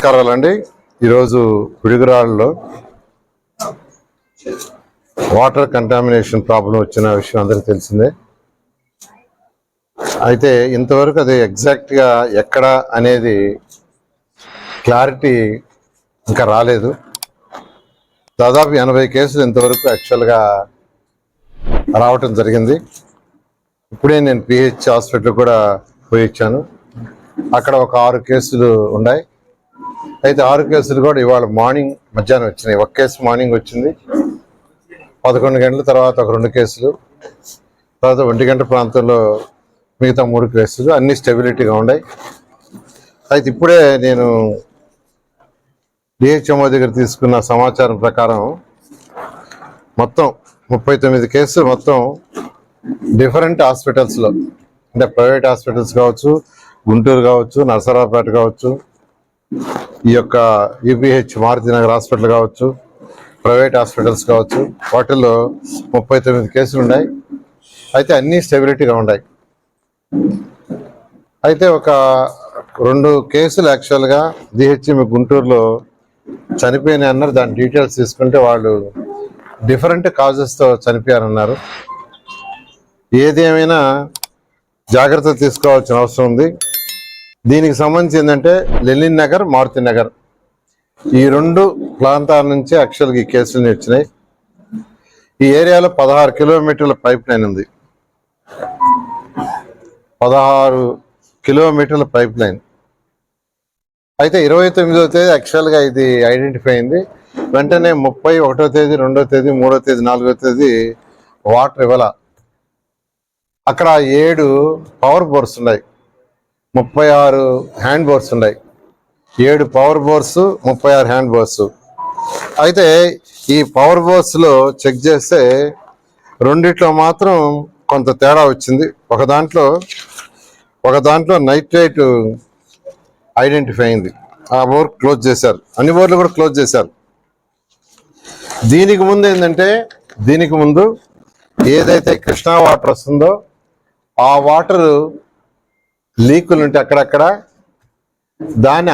నమస్కారాలండి. ఈరోజు పిడుగురాళ్ళలో water contamination problem వచ్చిన విషయం అందరికీ తెలిసిందే. అయితే ఇంతవరకు అది ఎగ్జాక్ట్గా ఎక్కడ అనేది క్లారిటీ ఇంకా రాలేదు. దాదాపు 80 కేసులు ఇంతవరకు యాక్చువల్గా రావటం జరిగింది. ఇప్పుడే నేను పిహెచ్ హాస్పిటల్ కూడా పోయి వచ్చాను. అక్కడ ఒక 6 కేసులు ఉన్నాయి. అయితే 6 కేసులు కూడా ఇవాళ మధ్యాహ్నం వచ్చినాయి. ఒక కేసు మార్నింగ్ వచ్చింది, 11 గంటల తర్వాత ఒక 2 కేసులు, తర్వాత 1 గంట ప్రాంతంలో మిగతా 3 కేసులు, అన్నీ స్టెబిలిటీగా ఉన్నాయి. అయితే ఇప్పుడే నేను డిహెచ్ఎంఓ దగ్గర తీసుకున్న సమాచారం ప్రకారం మొత్తం 39 కేసులు మొత్తం డిఫరెంట్ హాస్పిటల్స్లో, అంటే ప్రైవేట్ హాస్పిటల్స్ కావచ్చు, గుంటూరు కావచ్చు, నరసరావుపేట కావచ్చు, ఈ యొక్క యూపీహెచ్ మారుతినగర్ హాస్పిటల్ కావచ్చు, ప్రైవేట్ హాస్పిటల్స్ కావచ్చు, వాటిల్లో 39 కేసులు ఉన్నాయి. అయితే అన్నీ స్టెబిలిటీగా ఉన్నాయి. అయితే ఒక 2 కేసులు యాక్చువల్గా డిహెచ్ఎం గుంటూరులో చనిపోయినాయి అన్నారు. దాని డీటెయిల్స్ తీసుకుంటే వాళ్ళు డిఫరెంట్ కాజెస్తో చనిపోయారన్నారు. ఏదేమైనా జాగ్రత్త తీసుకోవాల్సిన అవసరం ఉంది. దీనికి సంబంధించి ఏంటంటే లెనిన్ నగర్, మారుతి నగర్ ఈ 2 ప్రాంతాల నుంచి యాక్చువల్గా ఈ కేసులు వచ్చినాయి. ఈ ఏరియాలో 16 కిలోమీటర్ల పైప్ లైన్ ఉంది. 16 కిలోమీటర్ల పైప్ లైన్. అయితే 29వ తేదీ యాక్చువల్గా ఇది ఐడెంటిఫై అయింది. వెంటనే 30, 1వ తేదీ, 2వ తేదీ, 3వ తేదీ, 4వ తేదీ వాటర్ ఇవ్వాల. అక్కడ 7 పవర్ బోర్స్ ఉన్నాయి, 36 హ్యాండ్ బోర్స్ ఉన్నాయి. 7 పవర్ బోర్స్, 36 హ్యాండ్ బోర్స్. అయితే ఈ పవర్ బోర్స్లో చెక్ చేస్తే 2 మాత్రం కొంత తేడా వచ్చింది. ఒక దాంట్లో నైట్రేట్ ఐడెంటిఫై అయింది. ఆ బోర్ క్లోజ్ చేశారు. అన్ని బోర్లు కూడా క్లోజ్ చేశారు. దీనికి ముందు ఏదైతే కృష్ణా వాటర్ వస్తుందో ఆ వాటర్ లీకులు ఉంటే అక్కడక్కడ దాన్ని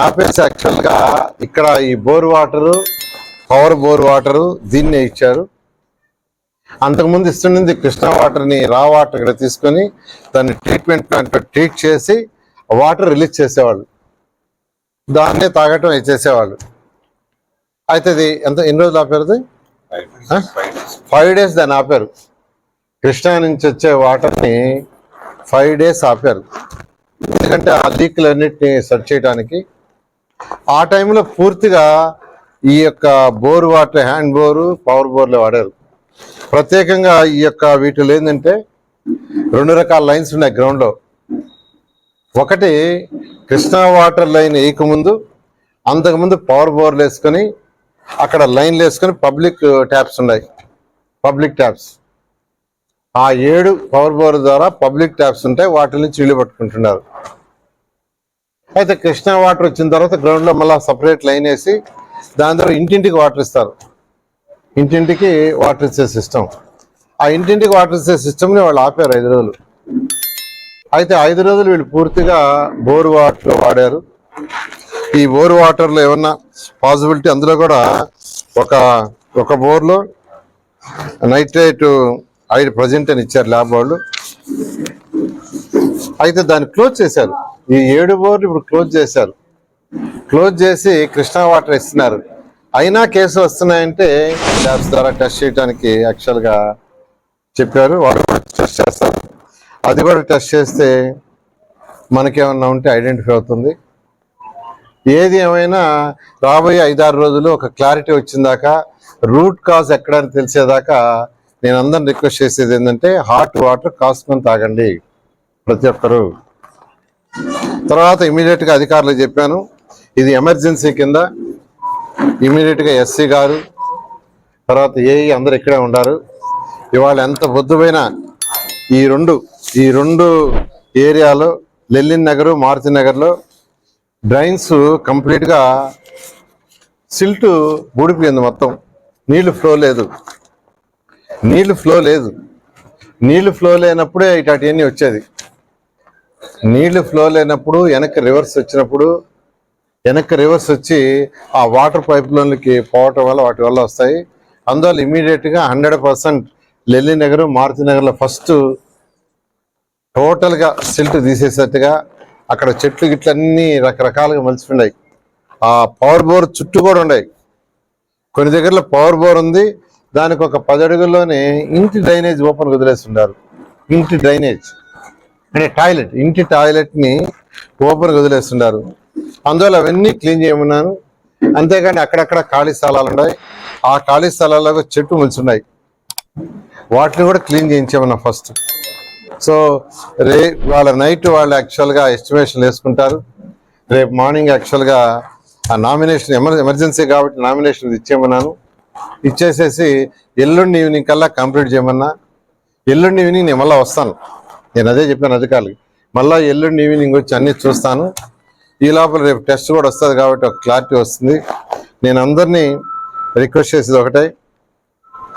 ఆపేసి యాక్చువల్గా ఇక్కడ ఈ bore water, power bore water దీన్నే ఇచ్చారు. అంతకుముందు ఇస్తుండింది కృష్ణా వాటర్ని, రా వాటర్ ఇక్కడ తీసుకొని దాన్ని ట్రీట్మెంట్ ప్లాంట్లో ట్రీట్ చేసి వాటర్ రిలీజ్ చేసేవాళ్ళు, దాన్నే తాగటం చేసేవాళ్ళు. అయితే అది ఎన్ని రోజులు ఆపారు? 5 డేస్ దాన్ని ఆపారు. కృష్ణా నుంచి వచ్చే వాటర్ని 5 డేస్ ఆపారు. ఎందుకంటే ఆ లీకులన్నిటిని సెట్ చేయడానికి. ఆ టైంలో పూర్తిగా ఈ యొక్క bore water, hand bore, power బోర్లు వాడారు. ప్రత్యేకంగా ఈ యొక్క వీటిలో ఏంటంటే 2 రకాల లైన్స్ ఉన్నాయి గ్రౌండ్లో. ఒకటి కృష్ణా వాటర్ లైన్ వేయకముందు, అంతకుముందు పవర్ బోర్లు వేసుకొని అక్కడ లైన్లు వేసుకొని పబ్లిక్ ట్యాప్స్ ఉన్నాయి, పబ్లిక్ ట్యాప్స్. ఆ 7 పవర్ బోర్ ద్వారా పబ్లిక్ ట్యాప్స్ ఉంటాయి, వాటి నుంచి నీళ్ళు పట్టుకుంటున్నారు. అయితే కృష్ణా వాటర్ వచ్చిన తర్వాత గ్రౌండ్లో మళ్ళీ సపరేట్ లైన్ వేసి దాని ద్వారా ఇంటింటికి వాటర్ ఇస్తారు. ఇంటింటికి వాటర్ ఇచ్చే సిస్టమ్. ఆ ఇంటింటికి వాటర్ ఇచ్చే సిస్టమ్ని వాళ్ళు ఆపారు 5 రోజులు. అయితే 5 రోజులు వీళ్ళు పూర్తిగా బోర్ వాటర్ వాడారు. ఈ బోర్ వాటర్లో ఏమన్నా పాసిబిలిటీ, అందులో కూడా ఒక బోర్లో నైట్రేట్ ప్రజెంట్ అని ఇచ్చారు ల్యాబ్ వాళ్ళు. అయితే దాన్ని క్లోజ్ చేశారు. ఈ 7 బోర్లు ఇప్పుడు క్లోజ్ చేశారు. క్లోజ్ చేసి కృష్ణా వాటర్ ఇస్తున్నారు. అయినా కేసులు వస్తున్నాయంటే ల్యాబ్స్ ద్వారా టెస్ట్ చేయడానికి యాక్చువల్గా చెప్పారు. వాళ్ళు కూడా టెస్ట్ చేస్తారు. అది కూడా టెస్ట్ చేస్తే మనకేమన్నా ఉంటే ఐడెంటిఫై అవుతుంది. ఏది ఏమైనా రాబోయే 5-6 రోజులు ఒక క్లారిటీ వచ్చిందాకా, రూట్ కాజ్ ఎక్కడని తెలిసేదాకా నేను అందరిని రిక్వెస్ట్ చేసేది ఏంటంటే హాట్ వాటర్ కాసుకొని తాగండి ప్రతి ఒక్కరు. తర్వాత ఇమీడియట్గా అధికారులకు చెప్పాను, ఇది ఎమర్జెన్సీ కింద ఇమీడియట్గా ఎస్సీ గారు, తర్వాత ఏఈ అందరు ఇక్కడే ఉండారు. ఇవాళ ఎంత పొద్దుపోయినా ఈ రెండు ఏరియాలో లెనిన్ నగరు, మారుతి నగర్లో డ్రైన్స్ కంప్లీట్గా సిల్ట్ ఊడిపోయింది. మొత్తం నీళ్లు ఫ్లో లేదు. నీళ్లు ఫ్లో లేనప్పుడే ఇటాటివన్నీ వచ్చేది. నీళ్లు ఫ్లో లేనప్పుడు వెనక్కి రివర్స్ వచ్చి ఆ వాటర్ పైప్లలోకి పోవటం వల్ల వాటి వల్ల వస్తాయి. అందువల్ల ఇమీడియట్గా 100% లెల్లి నగర్, మారుతి నగర్లో ఫస్ట్ టోటల్గా సిల్ట్ తీసేసేట్టుగా అక్కడ చెట్లు గిట్లన్నీ రకరకాలుగా మలిచిపోయినాయి. ఆ పవర్ బోర్ చుట్టూ కూడా ఉన్నాయి. కొన్ని దగ్గరలో పవర్ బోర్ ఉంది, దానికి ఒక 10 అడుగుల్లోనే ఇంటి డ్రైనేజ్ ఓపెన్ వదిలేస్తున్నారు. ఇంటి డ్రైనేజ్ అంటే ఇంటి టాయిలెట్ని ఓపెన్ వదిలేస్తున్నారు. అందువల్ల అవన్నీ క్లీన్ చేయమన్నాను. అంతేగాని అక్కడక్కడ ఖాళీ స్థలాలు ఉన్నాయి, ఆ ఖాళీ స్థలాల్లో చెట్టు మొలుచున్నాయి, వాటిని కూడా క్లీన్ చేయించామన్నా ఫస్ట్. సో వాళ్ళ నైట్ వాళ్ళు యాక్చువల్గా ఎస్టిమేషన్ వేసుకుంటారు. రేపు మార్నింగ్ యాక్చువల్గా ఆ నామినేషన్ ఎమర్జెన్సీ కాబట్టి నామినేషన్ ఇచ్చేయమన్నాను. ఇచ్చేసేసి ఎల్లుండి ఈవినింగ్ కల్లా కంప్లీట్ చేయమన్నా. ఎల్లుండి ఈవినింగ్ నేను మళ్ళీ వస్తాను. నేను అదే చెప్పాను అధికారులకి, మళ్ళీ ఎల్లుండి ఈవినింగ్ వచ్చి అన్నీ చూస్తాను. ఈ లోపల రేపు టెస్ట్ కూడా వస్తుంది కాబట్టి ఒక క్లారిటీ వస్తుంది. నేను అందరినీ రిక్వెస్ట్ చేసేది ఒకటే,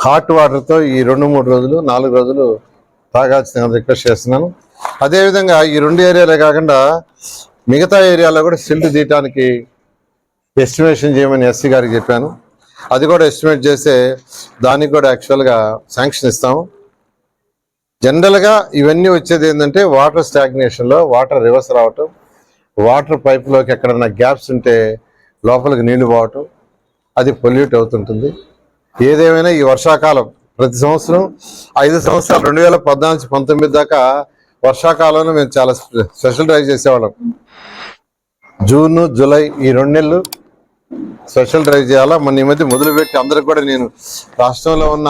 హాట్ వాటర్తో ఈ 2-3 రోజులు 4 రోజులు తాగాల్సిన రిక్వెస్ట్ చేస్తున్నాను. అదేవిధంగా ఈ 2 ఏరియాలే కాకుండా మిగతా ఏరియాలో కూడా సిల్ట్ తీయటానికి ఎస్టిమేషన్ చేయమని ఎస్సీ గారికి చెప్పాను. అది కూడా ఎస్టిమేట్ చేస్తే దానికి కూడా యాక్చువల్గా శాంక్షన్ ఇస్తాము. జనరల్గా ఇవన్నీ వచ్చేది ఏంటంటే వాటర్ స్టాగ్నేషన్లో వాటర్ రివర్స్ రావటం, వాటర్ పైప్లోకి ఎక్కడన్నా గ్యాప్స్ ఉంటే లోపలికి నీళ్లు పోవటం, అది పొల్యూట్ అవుతుంటుంది. ఏదేమైనా ఈ వర్షాకాలం ప్రతి సంవత్సరం 5 సంవత్సరాలు 2014-19 దాకా వర్షాకాలంలో మేము చాలా స్పెషల్ డ్రైవ్ చేసేవాళ్ళం. జూన్, జూలై ఈ 2 నెలలు స్పెషల్ డ్రైవ్ చేయాలా. మొన్న ఈ మధ్య మొదలుపెట్టి అందరికి కూడా నేను రాష్ట్రంలో ఉన్న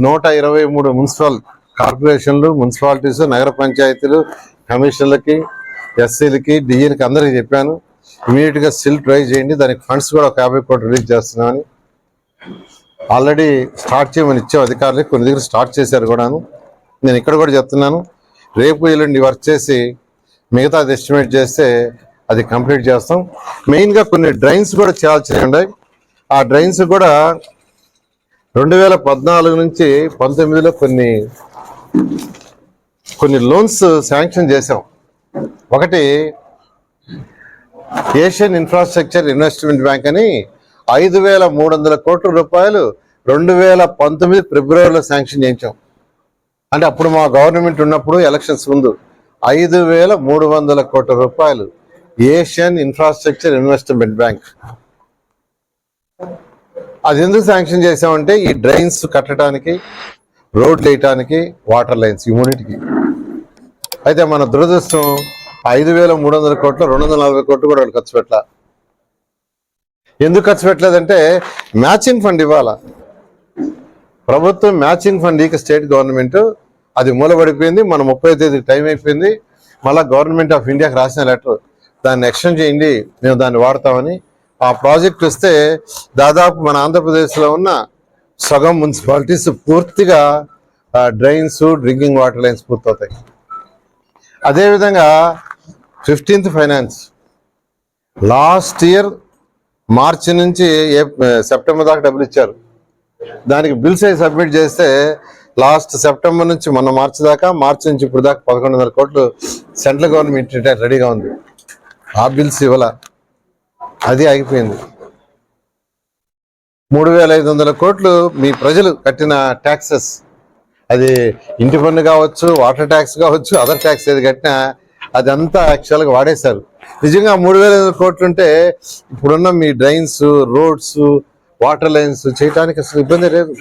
123 మున్సిపల్ కార్పొరేషన్లు, మున్సిపాలిటీస్, నగర పంచాయతీలు, కమిషన్లకి, ఎస్సీలకి, డిఈలకి అందరికీ చెప్పాను, ఇమీడియట్గా సిల్ డ్రై చేయండి. దానికి ఫండ్స్ కూడా ఒక 50 కోట్లు రిలీజ్ చేస్తున్నామని ఆల్రెడీ స్టార్ట్ చేయమని ఇచ్చాం అధికారులకి. కొన్ని దగ్గర స్టార్ట్ చేశారు కూడాను. నేను ఇక్కడ కూడా చెప్తున్నాను, రేపు ఎల్లుండి వర్క్ చేసి మిగతాది ఎస్టిమేట్ చేస్తే అది కంప్లీట్ చేస్తాం. మెయిన్గా కొన్ని డ్రైన్స్ కూడా చేయాల్సి. ఆ డ్రైన్స్ కూడా 2014 నుంచి 19లో కొన్ని లోన్స్ శాంక్షన్ చేసాం. ఒకటి ఏషియన్ ఇన్ఫ్రాస్ట్రక్చర్ ఇన్వెస్ట్మెంట్ బ్యాంక్ అని 5,300 కోట్ల రూపాయలు 2019 ఫిబ్రవరిలో శాంక్షన్ చేయించాం. అంటే అప్పుడు మా గవర్నమెంట్ ఉన్నప్పుడు ఎలక్షన్స్ ముందు 5,300 కోట్ల రూపాయలు ఏషియన్ ఇన్ఫ్రాస్ట్రక్చర్ ఇన్వెస్ట్మెంట్ బ్యాంక్. అది ఎందుకు శాంక్షన్ చేసామంటే ఈ డ్రైన్స్ కట్టడానికి, రోడ్లు వేయటానికి, వాటర్ లైన్స్ ఈ మూడింటికి. అయితే మన దురదృష్టం 5,300 కోట్లు 240 కోట్లు కూడా వాళ్ళు ఖర్చు పెట్టాల. ఎందుకు ఖర్చు పెట్టలేదంటే మ్యాచింగ్ ఫండ్ ఇవ్వాలా. ప్రభుత్వం మ్యాచింగ్ ఫండ్ ఇక స్టేట్ గవర్నమెంట్ అది మూలబడిపోయింది. మన 30వ తేదీకి టైం అయిపోయింది. మళ్ళీ గవర్నమెంట్ ఆఫ్ ఇండియాకి రాసిన లెటర్, దాన్ని ఎక్స్టెండ్ చేయండి, మేము దాన్ని వాడతామని. ఆ ప్రాజెక్ట్ వస్తే దాదాపు మన ఆంధ్రప్రదేశ్లో ఉన్న సగం మున్సిపాలిటీస్ పూర్తిగా డ్రైన్స్, డ్రింకింగ్ వాటర్ లైన్స్ పూర్తవుతాయి. అదేవిధంగా 15th ఫైనాన్స్ లాస్ట్ ఇయర్ మార్చి నుంచి సెప్టెంబర్ దాకా డబ్బులు ఇచ్చారు. దానికి బిల్స్ అయి సబ్మిట్ చేస్తే లాస్ట్ సెప్టెంబర్ నుంచి మొన్న మార్చి దాకా, మార్చి నుంచి ఇప్పుడు దాకా 1,100 కోట్లు సెంట్రల్ గవర్నమెంట్ రెడీగా ఉంది. ఆ బిల్స్ ఇవ్వాల, అది ఆగిపోయింది. 3,500 కోట్లు మీ ప్రజలు కట్టిన ట్యాక్సెస్, అది ఇంటి పన్ను కావచ్చు, వాటర్ ట్యాక్స్ కావచ్చు, అదర్ ట్యాక్స్ ఏది కట్టినా అదంతా యాక్చువల్గా వాడేశారు. నిజంగా 3,500 కోట్లు ఉంటే ఇప్పుడున్న మీ డ్రైన్స్, రోడ్స్, వాటర్ లైన్స్ చేయడానికి అసలు ఇబ్బంది లేదు.